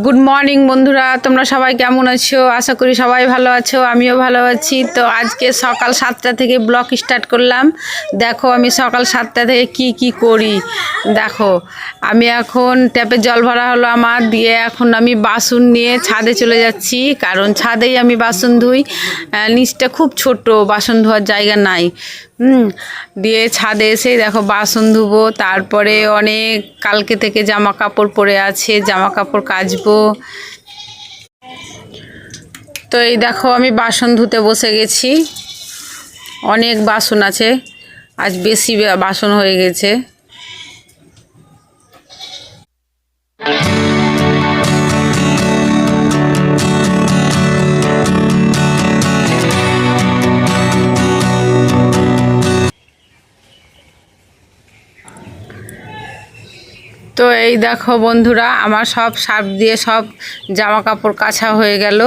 Good morning বন্ধুরা, তোমরা সবাই কেমন আছো? আশা করি সবাই ভালো আছো, আমিও ভালো আছি। তো আজকে সকাল 7টা থেকে ব্লগ স্টার্ট করলাম। দেখো আমি সকাল 7টা থেকে কি করি। দেখো আমি এখন ট্যাপে জল ভরা হলো আমার, দিয়ে এখন আমি বাসন নিয়ে ছাদে চলে যাচ্ছি, কারণ ছাদেই আমি বাসন ধুই। নিচটা খুব ছোট, বাসন ধোয়ার জায়গা নাই। দিয়ে ছাদে এসে দেখো বাসন ধুবো, তারপরে অনেক কালকে থেকে জামা কাপড় পরে আছে, জামা কাপড় কাচবো। তো এই দেখো আমি বাসন ধুতে বসে গেছি, অনেক বাসন আছে, আজ বেশি বাসন হয়ে গেছে। তো এই দেখো বন্ধুরা, আমার সব সার্ফ দিয়ে সব জামা কাপড় কাচা হয়ে গেল,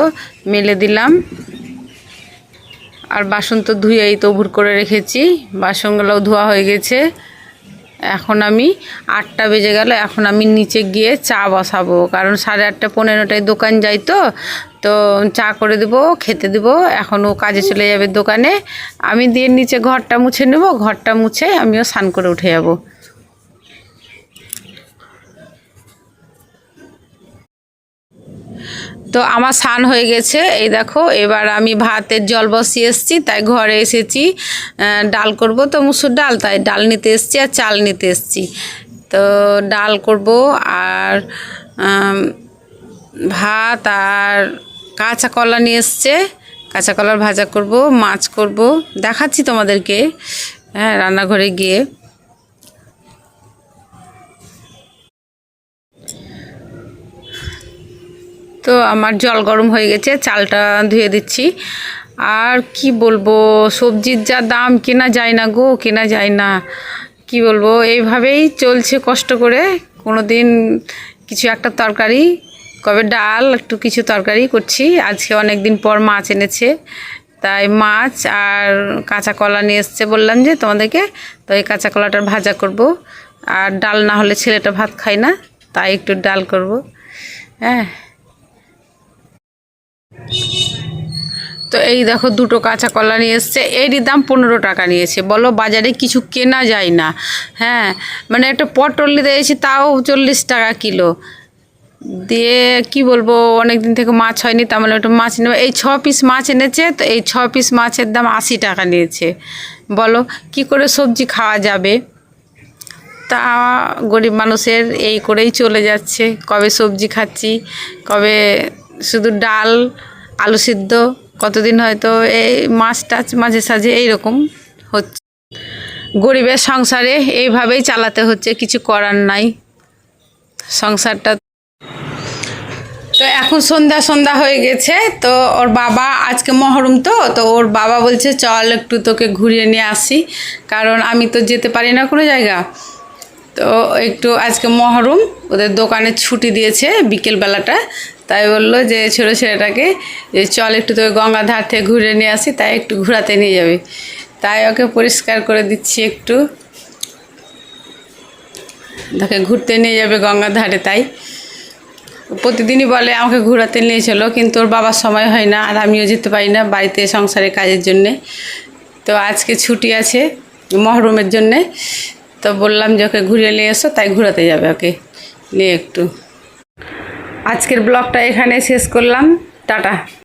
মেলে দিলাম। আর বাসন তো ধুয়েই তো ভুর করে রেখেছি, বাসনগুলোও ধোয়া হয়ে গেছে। এখন আমি 8টা বেজে গেল, এখন আমি নিচে গিয়ে চা বসাবো, কারণ 8:30 15টায় দোকান যাই। তো চা করে দেবো, খেতে দেবো। এখন ও কাজে চলে যাবে দোকানে, আমি দিয়ে নিচে ঘরটা মুছে নেব, ঘরটা মুছে আমিও স্নান করে উঠে যাব। তো আমার স্নান হয়ে গেছে, এই দেখো এবার আমি ভাতের জল বসিয়ে এসেছি, তাই ঘরে এসেছি। ডাল করব, তো মুসুর ডাল, তাই ডাল নিতে এসেছি আর চাল নিতে এসেছি। তো ডাল করব আর ভাত আর কাঁচা কলা নিয়ে এসছে, কাঁচা কলার ভাজা করব, মাছ করব, দেখাচ্ছি তোমাদেরকে রান্নাঘরে গিয়ে। তো আমার জল গরম হয়ে গেছে, চালটা ধুয়ে দিচ্ছি। আর কি বলবো, সবজির যা দাম, কেনা যায় না গো, কেনা যায় না। কি বলবো, এইভাবেই চলছে কষ্ট করে। কোনো দিন কিছু একটা তরকারি, কবে ডাল, একটু কিছু তরকারি করছি। আজকে অনেক দিন পর মাছ এনেছে, তাই মাছ আর কাঁচা কলা নিয়ে এসছে, বললাম যে তোমাদেরকে। তো এই কাঁচা কলাটার ভাজা করব, আর ডাল না হলে ছেলেটা ভাত খায় না, তাই একটু ডাল করব। হ্যাঁ, তো এই দেখো দুটো কাঁচা কলা নিয়ে এসছে, এরই দাম 15 টাকা নিয়েছে। বলো, বাজারে কিছু কেনা যায় না। হ্যাঁ, মানে একটা পটল নিতে এসেছি, তাও 40 টাকা কিলো। দিয়ে কি বলবো, অনেক দিন থেকে মাছ হয়নি, তার মানে একটু মাছ নেবে। এই 6 পিস মাছ এনেছে, তো এই 6 পিস মাছের দাম 80 টাকা নিয়েছে। বলো কি করে সবজি খাওয়া যাবে? তা গরিব মানুষের এই করেই চলে যাচ্ছে, কবে সবজি খাচ্ছি, কবে শুধু ডাল আলু সিদ্ধ, কতদিন হয়তো এই মাছ টাছ মাঝে সাঝে এইরকম হচ্ছে। গরিবের সংসারে এইভাবেই চালাতে হচ্ছে, কিছু করার নাই সংসারটা। তো এখন সন্ধ্যা হয়ে গেছে, তো ওর বাবা আজকে মহরম, তো ওর বাবা বলছে চল একটু তোকে ঘুরিয়ে নিয়ে আসি, কারণ আমি তো যেতে পারি না কোনো জায়গা। তো একটু আজকে মহরম, ওদের দোকানে ছুটি দিয়েছে বিকেলবেলাটা, তাই বললো যে ছোটো ছেলেটাকে যে চল একটু তোকে গঙ্গার ধার থেকে ঘুরে নিয়ে আসি, তাই একটু ঘোরাতে নিয়ে যাবে। তাই ওকে পরিষ্কার করে দিচ্ছি একটু, তাকে ঘুরতে নিয়ে যাবে গঙ্গার ধারে। তাই প্রতিদিনই বলে আমাকে ঘোরাতে নিয়ে চলো, কিন্তু ওর বাবার সময় হয় না, আর আমিও যেতে পারি না বাড়িতে সংসারের কাজের জন্যে। তো আজকে ছুটি আছে মহরমের জন্যে, তো বললাম যে ওকে ঘুরিয়ে নিয়ে এসো, তাই ঘোরাতে যাবে ওকে নিয়ে একটু। আজকের ব্লগটা এখানে শেষ করলাম, টাটা।